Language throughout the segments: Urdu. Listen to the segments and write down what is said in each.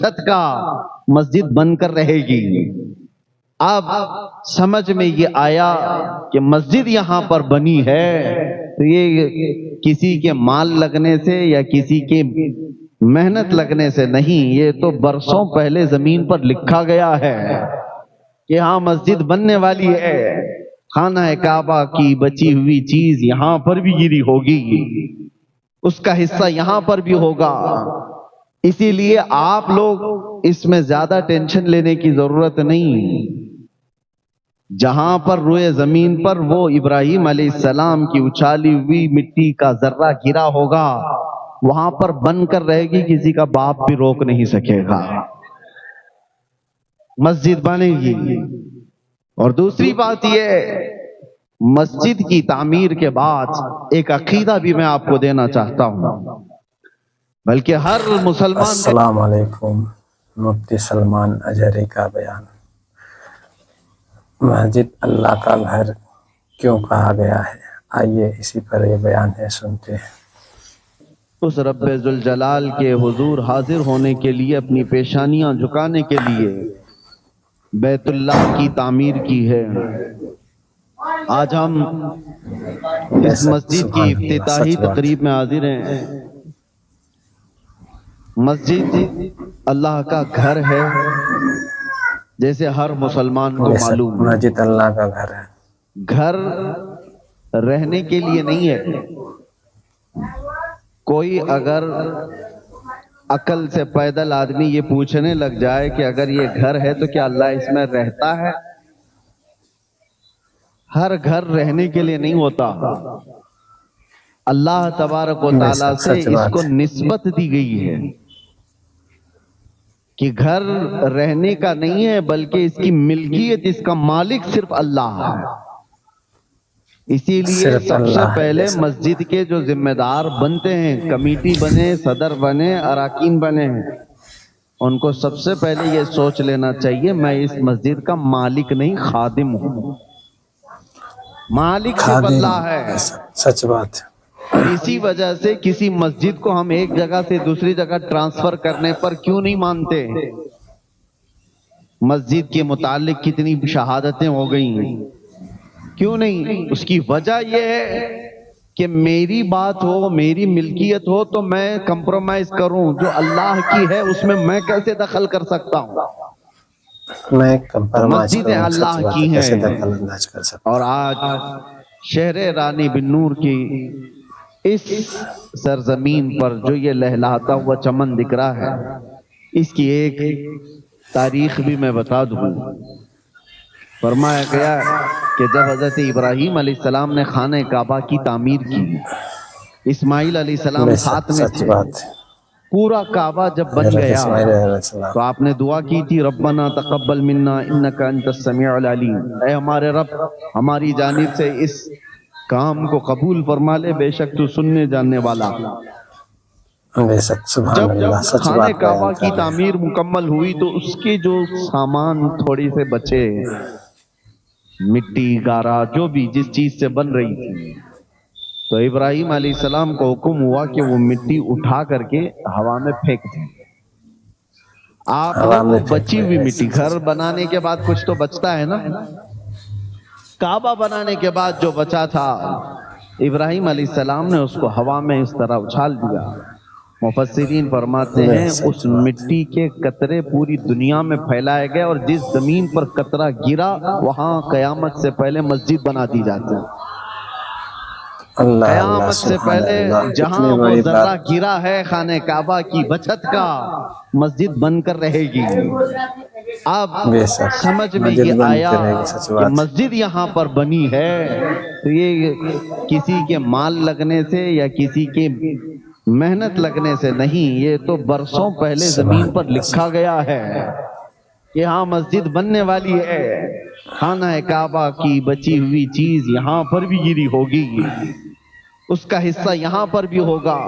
بچت کا مسجد بن کر رہے گی۔ اب سمجھ میں یہ آیا کہ مسجد یہاں پر بنی ہے تو یہ کسی کے مال لگنے سے یا کسی کے محنت لگنے سے نہیں، یہ تو برسوں پہلے زمین پر لکھا گیا ہے کہ ہاں مسجد بننے والی ہے، خانہ کعبہ کی بچی ہوئی چیز یہاں پر بھی گری ہوگی، اس کا حصہ یہاں پر بھی ہوگا۔ اسی لیے آپ لوگ اس میں زیادہ ٹینشن لینے کی ضرورت نہیں۔ جہاں پر روئے زمین پر وہ ابراہیم علیہ السلام کی اچھالی ہوئی مٹی کا ذرہ گرا ہوگا، وہاں پر بن کر رہے گی، کسی کا باپ بھی روک نہیں سکے گا، مسجد بنے گی۔ اور دوسری بات یہ، مسجد کی تعمیر کے بعد ایک عقیدہ بھی میں آپ کو دینا چاہتا ہوں، بلکہ ہر مسلمان۔ السلام علیکم۔ مفتی سلمان اجری کا بیان۔ مسجد اللہ کا گھر کیوں کہا گیا ہے؟ آئیے اسی پر یہ بیان ہے، سنتے ہیں۔ اس رب ذوالجلال کے حضور حاضر ہونے کے لیے، اپنی پیشانیاں جھکانے کے لیے بیت اللہ کی تعمیر کی ہے۔ آج ہم اس مسجد کی افتتاحی تقریب میں حاضر ہیں۔ مسجد اللہ کا گھر ہے، جیسے ہر مسلمان کو معلوم ہے۔ مسجد اللہ کا گھر ہے، گھر رہنے کے لیے نہیں ہے۔ کوئی اگر عقل سے پیدل آدمی یہ پوچھنے لگ جائے کہ اگر یہ گھر ہے تو کیا اللہ اس میں رہتا ہے؟ ہر گھر رہنے کے لیے نہیں ہوتا۔ اللہ تبارک و تعالیٰ سے اس کو نسبت دی گئی ہے کہ گھر رہنے کا نہیں ہے، بلکہ اس کی ملکیت، اس کا مالک صرف اللہ ہے۔ اسی لیے سب سے پہلے مسجد کے جو ذمہ دار بنتے ہیں، کمیٹی بنے، صدر بنے، اراکین بنے ہیں، ان کو سب سے پہلے یہ سوچ لینا چاہیے میں اس مسجد کا مالک نہیں، خادم ہوں۔ مالک صرف اللہ ہے۔ سچ بات ہے۔ اور اسی وجہ سے کسی مسجد کو ہم ایک جگہ سے دوسری جگہ ٹرانسفر کرنے پر کیوں نہیں مانتے؟ مسجد کے متعلق کتنی شہادتیں ہو گئی، کیوں نہیں؟ اس کی وجہ یہ ہے کہ میری بات ہو، میری ملکیت ہو تو میں کمپرومائز کروں، جو اللہ کی ہے اس میں میں کیسے دخل کر سکتا ہوں؟ مسجدیں اللہ کی ہیں۔ اور آج شہر رانی بن نور کی اس سرزمین پر جو یہ لہلاتا ہوا چمن دکھ رہا ہے، اس کی ایک تاریخ بھی میں بتا دوں۔ فرمایا گیا کہ جب حضرت ابراہیم علیہ السلام نے خانہ کعبہ کی تعمیر کی، اسماعیل علیہ السلام ساتھ میں تھے، پورا کعبہ جب بن گیا تو آپ نے دعا کی تھی، ربنا تقبل منا انک انت السمیع العلیم، اے ہمارے رب ہماری جانب سے اس کام کو قبول فرما لے، بے شک تو سننے جاننے والا۔ جب خانہ کعبہ کی تعمیر مکمل ہوئی تو اس کے جو سامان تھوڑی سے بچے، مٹی گارا جو بھی جس چیز سے بن رہی تھی، تو ابراہیم علیہ السلام کو حکم ہوا کہ وہ مٹی اٹھا کر کے ہوا میں پھینک دیں۔ آپ وہ بچی ہوئی مٹی، گھر بنانے کے بعد کچھ تو بچتا ہے نا، کعبہ بنانے کے بعد جو بچا تھا، ابراہیم علیہ السلام نے اس کو ہوا میں اس طرح اچھال دیا۔ مفسرین فرماتے ہیں اس مٹی کے قطرے پوری دنیا میں پھیلائے گئے، اور جس زمین پر قطرہ گرا وہاں قیامت سے پہلے مسجد بنا دی جاتی ہے۔ قیامت سے پہلے جہاں وہ ذرہ گرا ہے خانہ کعبہ کی بچت کا، مسجد بن کر رہے گی۔ اب سمجھ میں یہ آیا کہ مسجد یہاں پر بنی ہے تو یہ کسی کے مال لگنے سے یا کسی کے محنت لگنے سے نہیں، یہ تو برسوں پہلے زمین پر لکھا گیا ہے کہ ہاں مسجد بننے والی ہے، خانہ کعبہ کی بچی ہوئی چیز یہاں پر بھی گری ہوگی، اس کا حصہ یہاں پر بھی ہوگا۔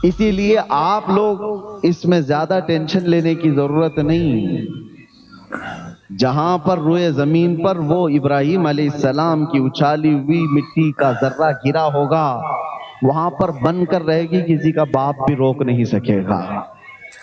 اسی لیے آپ لوگ اس میں زیادہ ٹینشن لینے کی ضرورت نہیں۔ جہاں پر روئے زمین پر وہ ابراہیم علیہ السلام کی اچھالی ہوئی مٹی کا ذرہ گرا ہوگا، وہاں پر بن کر رہے گی، کسی کا باپ بھی روک نہیں سکے گا۔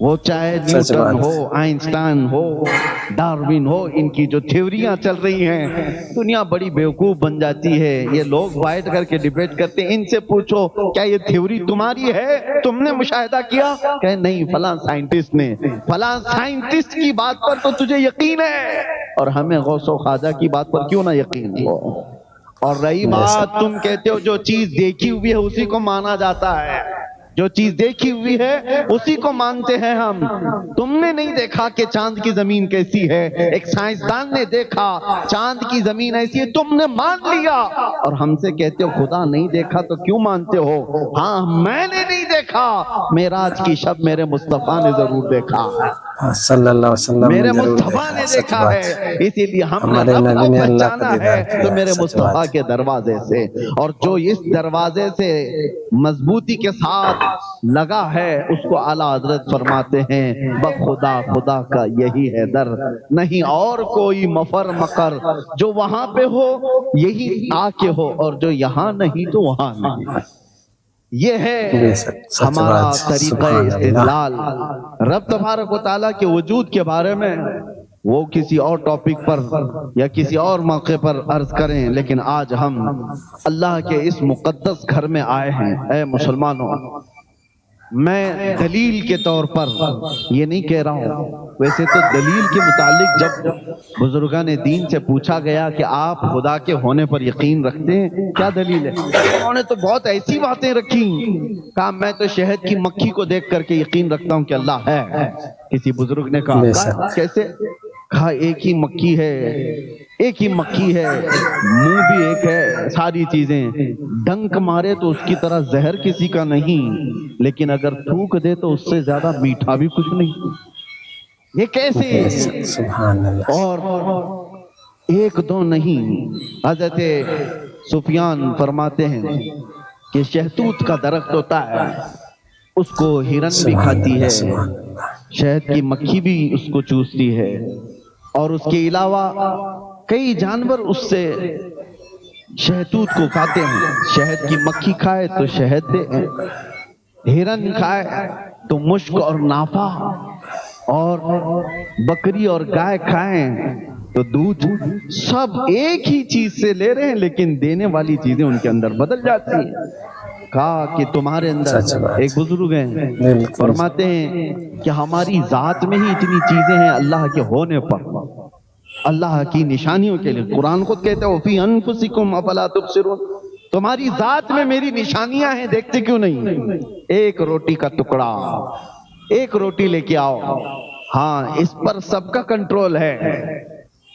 وہ چاہے نیوٹن ہو، آئنسٹائن ہو، ڈارون ہو، ان کی جو تھیوریاں چل رہی ہیں، دنیا بڑی بیوقوف بن جاتی ہے۔ یہ لوگ بیٹھ کر کے ڈیبیٹ کرتے ہیں، ان سے پوچھو کیا یہ تھیوری تمہاری ہے، تم نے مشاہدہ کیا؟ کہ نہیں، فلاں سائنٹسٹ نے، فلاں سائنٹسٹ کی بات پر تو تجھے یقین ہے، اور ہمیں غوث و خواجہ کی بات پر کیوں نہ یقین ہو؟ اور رہی بات، تم کہتے ہو جو چیز دیکھی ہوئی ہے اسی کو مانا جاتا ہے، جو چیز دیکھی ہوئی ہے اسی کو مانتے ہیں ہم۔ تم نے نہیں دیکھا کہ چاند کی زمین کیسی ہے، ایک سائنسدان نے دیکھا چاند کی زمین ایسی ہے، تم نے مان لیا، اور ہم سے کہتے ہو خدا نہیں دیکھا تو کیوں مانتے ہو؟ ہاں، میں نے نہیں دیکھا، معراج کی شب میرے مصطفیٰ نے ضرور دیکھا، صلی اللہ علیہ وسلم میرے نے ضرور مصطفیٰ دیکھا نے ہے، سچ دیکھا بات ہے، اسی لیے ہم نے ہمارے رب نبی کو نے اللہ کا پہچانا دیدار ہے کیا تو میرے سچ مصطفیٰ بات کے دروازے سے، اور جو اس دروازے سے مضبوطی کے ساتھ لگا ہے اس کو اعلیٰ حضرت فرماتے ہیں بخدا خدا کا یہی ہے در، نہیں اور کوئی مفر مقر، جو وہاں پہ ہو یہی آ کے ہو، اور جو یہاں نہیں تو وہاں نہیں۔ یہ ہے سچ ہمارا بات، طریقہ سبحان اللہ۔ استدلال۔ رب تبارک و تعالیٰ کے وجود کے بارے میں وہ کسی اور ٹاپک پر یا کسی اور موقع پر عرض کریں، لیکن آج ہم اللہ کے اس مقدس گھر میں آئے ہیں۔ اے مسلمانوں، میں دلیل کے طور پر یہ نہیں کہہ رہا ہوں، ویسے تو دلیل کے متعلق جب بزرگان دین سے پوچھا گیا کہ آپ خدا کے ہونے پر یقین رکھتے ہیں، کیا دلیل ہے؟ انہوں نے تو بہت ایسی باتیں رکھی، کہا میں تو شہد کی مکھی کو دیکھ کر کے یقین رکھتا ہوں کہ اللہ ہے۔ کسی بزرگ نے کہا کیسے؟ کہا ایک ہی مکھی ہے، ایک ہی مکھی ہے، منہ بھی ایک ہے، ساری چیزیں، ڈنک مارے تو اس کی طرح زہر کسی کا نہیں، لیکن اگر تھوک دے تو اس سے زیادہ میٹھا بھی کچھ نہیں۔ یہ کیسے؟ سبحان اللہ۔ اور ایک دو نہیں، حضرت سفیان فرماتے ہیں کہ شہتوت کا درخت ہوتا ہے، اس کو ہرن بھی کھاتی ہے، شہد کی مکھی بھی اس کو چوستی ہے، اور اس کے علاوہ کئی جانور اس سے شہتوت کو کھاتے ہیں۔ شہد کی مکھی کھائے تو شہد دے، ہرن کھائے تو مشک اور نافع، اور بکری اور گائے کھائیں تو دودھ، سب ایک ہی چیز سے لے رہے ہیں لیکن دینے والی چیزیں ان کے اندر بدل جاتی ہیں۔ کہا کہ تمہارے اندر، ایک بزرگ ہیں فرماتے ہیں کہ ہماری ذات میں ہی اتنی چیزیں ہیں اللہ کے ہونے پر، اللہ کی نشانیوں کے لیے۔ قرآن خود کہتے ہیں وَفِي أَنفُسِكُمْ أَفَلَا تُبْصِرُونَ، تمہاری ذات میں میری نشانیاں ہیں، دیکھتے کیوں نہیں؟ ایک روٹی کا ٹکڑا، ایک روٹی لے کے آؤ، ہاں اس پر سب کا کنٹرول ہے۔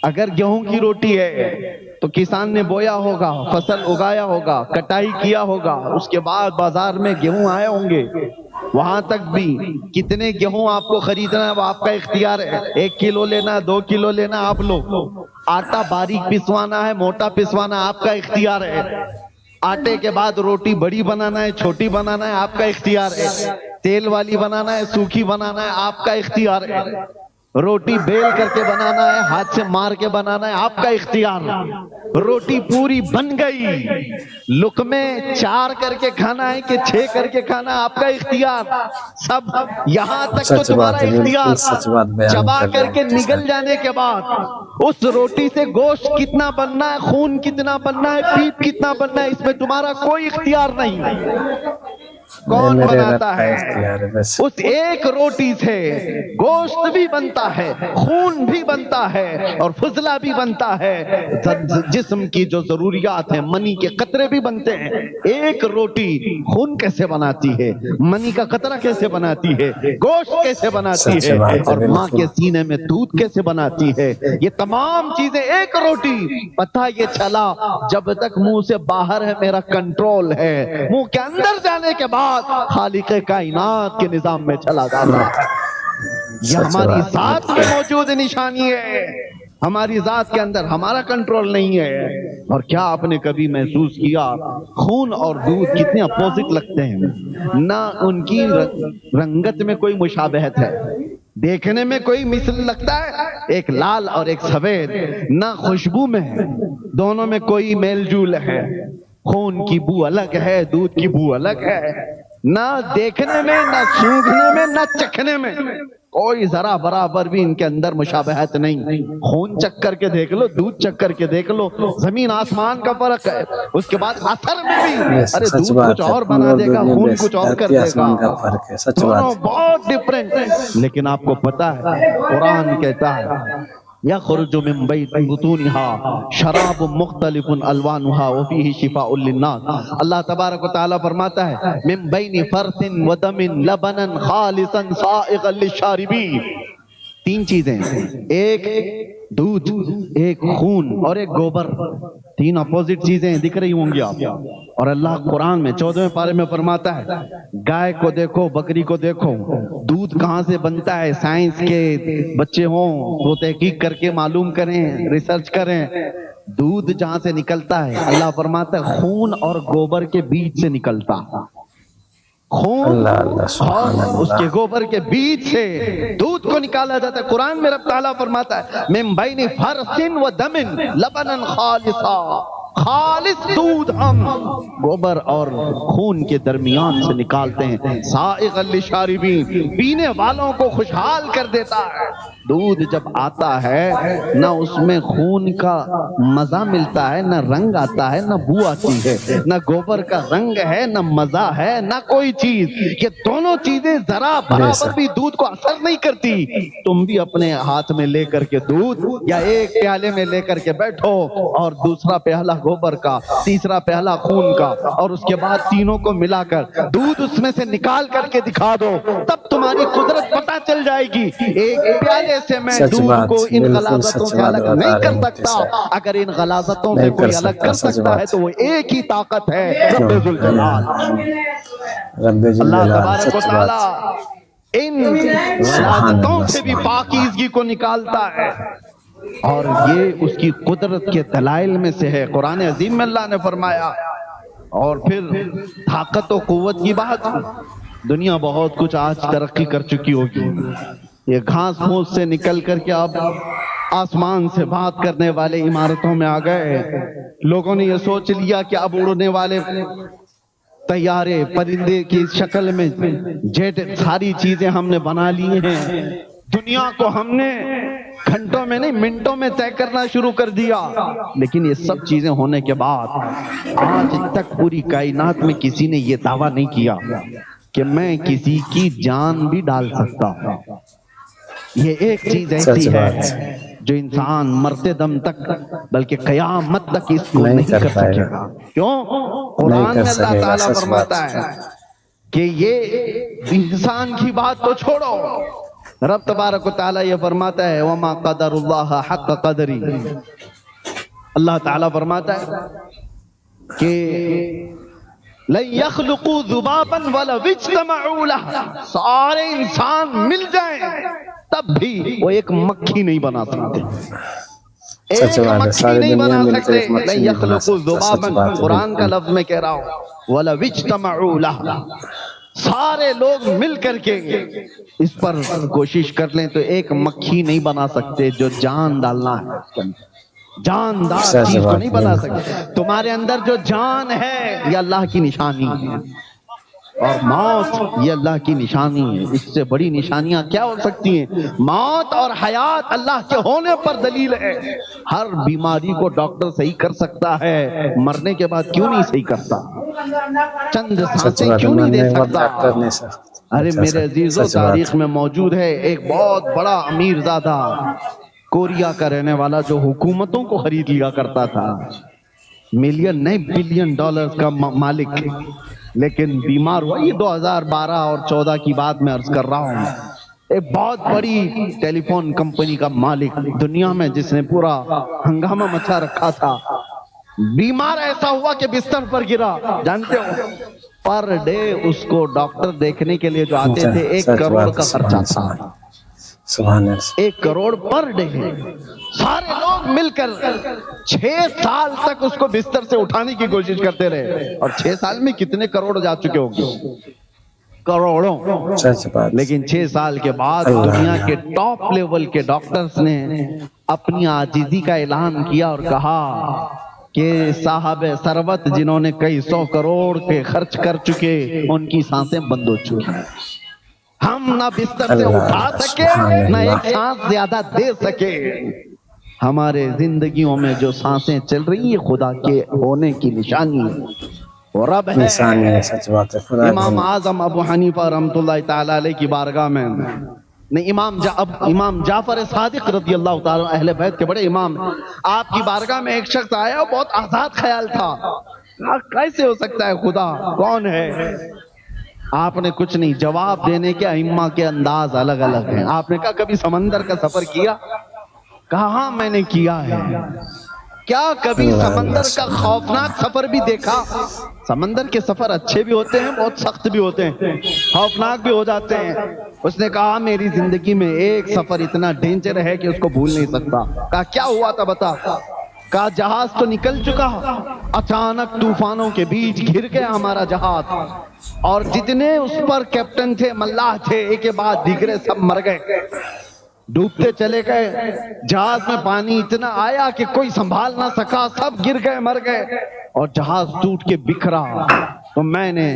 اگر گیہوں کی روٹی ہے تو کسان نے بویا ہوگا، فصل اگایا ہوگا، کٹائی کیا ہوگا، اس کے بعد بازار میں گیہوں آئے ہوں گے، وہاں تک بھی کتنے گیہوں آپ کو خریدنا ہے وہ آپ کا اختیار ہے، 1 کلو لینا ہے، 2 کلو لینا ہے آپ لوگ، آٹا باریک پسوانا ہے، موٹا پسوانا آپ کا اختیار ہے، آٹے کے بعد روٹی بڑی بنانا ہے، چھوٹی بنانا ہے آپ کا اختیار ہے، تیل والی بنانا ہے، سوکھی بنانا ہے آپ کا اختیار ہے، روٹی بیل کر کے بنانا ہے، ہاتھ سے مار کے بنانا ہے آپ کا اختیار، روٹی پوری بن گئی، لقمے 4 کر کے کھانا ہے کہ 6 کر کے کھانا ہے آپ کا اختیار، سب یہاں تک تو تمہارا اختیار، چبا کر کے نگل جانے کے بعد اس روٹی سے گوشت کتنا بننا ہے، خون کتنا بننا ہے، پیپ کتنا بننا ہے، اس میں تمہارا کوئی اختیار نہیں۔ کون بناتا ہے؟ اس ایک روٹی سے گوشت بھی بنتا ہے، خون بھی بنتا ہے، اور فضلہ بھی بنتا ہے، جسم کی جو ضروریات ہیں، منی کے قطرے بھی بنتے ہیں۔ ایک روٹی خون کیسے بناتی ہے، منی کا قطرہ کیسے بناتی ہے، گوشت کیسے بناتی ہے، اور ماں کے سینے میں دودھ کیسے بناتی ہے، یہ تمام چیزیں ایک روٹی۔ پتہ یہ چلا جب تک منہ سے باہر ہے میرا کنٹرول ہے، منہ کے اندر جانے کے بعد خالق کائنات کے نظام میں چلا جاتا ہے۔ یہ ہماری ذات میں موجود نشانی ہے، ہماری ذات کے اندر ہمارا کنٹرول نہیں ہے۔ اور کیا آپ نے کبھی محسوس کیا خون اور دودھ کتنے اپوزٹ لگتے ہیں، نہ ان کی رنگت میں کوئی مشابہت ہے، دیکھنے میں کوئی مثل لگتا ہے، ایک لال اور ایک سفید، نہ خوشبو میں ہے، دونوں میں کوئی میل جول ہے، خون کی بو الگ ہے، دودھ کی بو الگ ہے، نہ دیکھنے میں، نہ سونگھنے میں، نہ چکھنے میں کوئی ذرا برابر بھی ان کے اندر مشابہت نہیں۔ خون چک کر کے دیکھ لو، دودھ چک کر کے دیکھ لو، زمین آسمان کا فرق ہے۔ اس کے بعد اثر میں بھی، ارے سچ دودھ بات کچھ ہے، اور بنا دے گا، خون کچھ اور کر دھرتی دے آسمان کا گا، فرق ہے، سچ دونوں بات ہے۔ بہت ڈفرینٹ۔ لیکن آپ کو پتا ہے قرآن کہتا ہے یخرج من بین بطونها شراب مختلف الوانها وفیہ شفاء للناس۔ اللہ تبارک و تعالیٰ فرماتا ہے من بین فرث ودم لبنا خالصا سائغا للشاربین۔ تین چیزیں، ایک دودھ، ایک خون اور ایک گوبر، تین اپوزٹ چیزیں دکھ رہی ہوں گی آپ۔ اور اللہ قرآن میں 14ویں پارے میں فرماتا ہے گائے کو دیکھو، بکری کو دیکھو، دودھ کہاں سے بنتا ہے، سائنس کے بچے ہوں وہ تحقیق کر کے معلوم کریں، ریسرچ کریں، دودھ جہاں سے نکلتا ہے اللہ فرماتا ہے خون اور گوبر کے بیچ سے نکلتا، خون اللہ اللہ سبحان اور اس اللہ۔ کے گوبر کے بیچ سے دودھ کو نکالا جاتا ہے۔ قرآن میں رب تعالیٰ فرماتا ہے من بین فرث و دم لبنا خالصا، خالص دودھ ہم گوبر اور خون کے درمیان سے نکالتے ہیں، سائغا للشاربین، پینے والوں کو خوشحال کر دیتا ہے۔ دودھ جب آتا ہے نہ اس میں خون کا مزہ ملتا ہے، نہ رنگ آتا ہے، نہ بو آتی ہے، نہ گوبر کا رنگ ہے، نہ مزہ ہے، نہ کوئی چیز۔ یہ دونوں چیزیں ذرا برابر بھی دودھ کو اثر نہیں کرتی۔ تم بھی اپنے ہاتھ میں لے کر کے دودھ یا ایک پیالے میں لے کر کے بیٹھو اور دوسرا پیالہ گوبر کا، تیسرا پیالہ خون کا، اور اس کے بعد تینوں کو ملا کر دودھ اس میں سے نکال کر کے دکھا دو، تب تمہاری قدرت پتہ چل جائے گی۔ ایک پیالے سے میں دودھ کو ان غلاظتوں سے الگ نہیں کر سکتا، اگر ان غلاظتوں سے کوئی الگ کر سکتا ہے تو وہ ایک ہی طاقت ہے، رب ذوالجلال۔ اللہ تبارک و تعالیٰ ان غلاظتوں سے بھی پاکیزگی کو نکالتا ہے، اور یہ اس کی قدرت کے دلائل میں سے ہے۔ قرآن عظیم میں اللہ نے فرمایا، اور پھر طاقت و قوت کی بات، دنیا بہت کچھ آج ترقی کر چکی ہوگی، یہ گھاس پھوس سے نکل کر کے اب آسمان سے بات کرنے والے عمارتوں میں آ گئے۔ لوگوں نے یہ سوچ لیا کہ اب اڑنے والے طیارے، پرندے کی شکل میں جیٹ، ساری چیزیں ہم نے بنا لی ہیں، دنیا کو ہم نے گھنٹوں میں نہیں منٹوں میں طے کرنا شروع کر دیا۔ لیکن یہ سب چیزیں ہونے کے بعد آج تک پوری کائنات میں کسی نے یہ دعویٰ نہیں کیا کہ میں کسی کی جان بھی ڈال سکتا ہوں۔ یہ ایک چیز ایسی ہے جو انسان مرتے دم تک بلکہ قیامت تک اس کو نہیں کر سکے گا۔ کیوں؟ قرآن میں اللہ تعالیٰ فرماتا ہے کہ یہ انسان کی بات تو چھوڑو، رب تبارک و تعالیٰ یہ فرماتا ہے وَمَا قَدَرُ اللَّهَ حَقَّ قَدْرِهِ۔ اللہ تعالیٰ فرماتا ہے کہ لَن يَخْلُقُوا ذُبَابًا وَلَوِ اجْتَمَعُوا لَهُ، سارے انسان مل جائیں تب بھی وہ ایک مکھی نہیں بنا سکتے، ایک مکھی نہیں بنا سکتے۔ لَن يَخْلُقُوا ذُبَابًا، قرآن کا لفظ میں کہہ رہا ہوں، وَلَوِ اجْتَمَعُوا لَهُ، سارے لوگ مل کر کے اس پر کوشش کر لیں تو ایک مکھی نہیں بنا سکتے جو جان ڈالنا ہے، جاندار چیز کو نہیں بنا سکتے۔ تمہارے اندر جو جان ہے یہ اللہ کی نشانی ہے، اور موت یہ اللہ کی نشانی ہے۔ اس سے بڑی نشانیاں کیا ہو سکتی ہیں؟ موت اور حیات اللہ کے ہونے پر دلیل ہے۔ ہر بیماری کو ڈاکٹر صحیح کر سکتا ہے، مرنے کے بعد کیوں نہیں صحیح کرتا؟ چند سانسیں کیوں نہیں دے سکتا؟ ارے میرے عزیزو، تاریخ میں موجود ہے ایک بہت بڑا امیر زادہ، کوریا کا رہنے والا، جو حکومتوں کو خرید لیا کرتا تھا، ملین نہیں بلین ڈالرز کا مالک، لیکن بیمار ہوا۔ یہ 2012 اور 14 کی بات میں عرض کر رہا ہوں۔ ایک بہت بڑی ٹیلی فون کمپنی کا مالک دنیا میں، جس نے پورا ہنگامہ مچا رکھا تھا، بیمار ایسا ہوا کہ بستر پر گرا۔ جانتے ہو پر ڈے اس کو ڈاکٹر دیکھنے کے لیے جو آتے تھے 1 کروڑ کا خرچہ تھا، 1 کروڑ پر ڈے۔ سارے لوگ مل کر 6 سال تک اس کو بستر سے اٹھانے کی کوشش کرتے رہے، اور 6 سال میں کتنے کروڑ جا چکے ہوں گے؟ کروڑوں۔ لیکن 6 سال کے بعد دنیا کے ٹاپ لیول کے ڈاکٹرز نے اپنی عاجزی کا اعلان کیا اور کہا کہ صاحب ثروت جنہوں نے کئی 100 کروڑ کے خرچ کر چکے ان کی سانسیں بند ہو چکی ہیں. ہم نہ بستر سے اٹھا سکے نہ ایک سانس زیادہ دے سکے. ہمارے زندگیوں میں جو سانسیں چل رہی ہیں خدا کے ہونے کی نشانی ہے. وہ رب ہے. نشانی ہے، سچ بات ہے. خدا امام اعظم ابو حنیفہ رحمۃ اللہ تعالی علیہ کی بارگاہ میں نہیں، امام جعفر صادق رضی اللہ تعالی اہل بیت کے بڑے امام، آپ کی بارگاہ میں ایک شخص آیا، بہت آزاد خیال تھا. کیسے ہو سکتا ہے خدا؟ کون ہے؟ آپ نے کچھ نہیں، جواب دینے کے ائمہ کے انداز الگ الگ ہیں. آپ نے کہا کبھی سمندر کا سفر کیا؟ کہا ہاں میں نے کیا ہے. کیا کبھی سمندر کا خوفناک سفر بھی دیکھا؟ سمندر کے سفر اچھے بھی ہوتے ہیں، بہت سخت بھی ہوتے ہیں، خوفناک بھی ہو جاتے ہیں. اس نے کہا میری زندگی میں ایک سفر اتنا ڈینجر ہے کہ اس کو بھول نہیں سکتا. کہا کیا ہوا تھا بتا. کہا جہاز تو نکل چکا، اچانک طوفانوں کے بیچ گر گیا ہمارا جہاز، اور جتنے اس پر کیپٹن تھے، ملاح تھے، ایک کے بعد دیگرے سب مر گئے، ڈوبتے چلے گئے. جہاز میں پانی اتنا آیا کہ کوئی سنبھال نہ سکا، سب گر گئے، مر گئے، اور جہاز ٹوٹ کے بکھرا. تو میں نے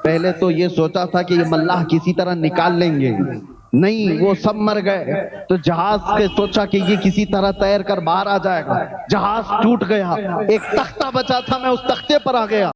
پہلے تو یہ سوچا تھا کہ یہ ملاح کسی طرح نکال لیں گے، نہیں وہ سب مر گئے. تو جہاز کے سوچا کہ یہ کسی طرح تیر کر باہر آ جائے گا، جہاز ٹوٹ گیا. ایک تختہ بچا تھا، میں اس تختے پر آ گیا.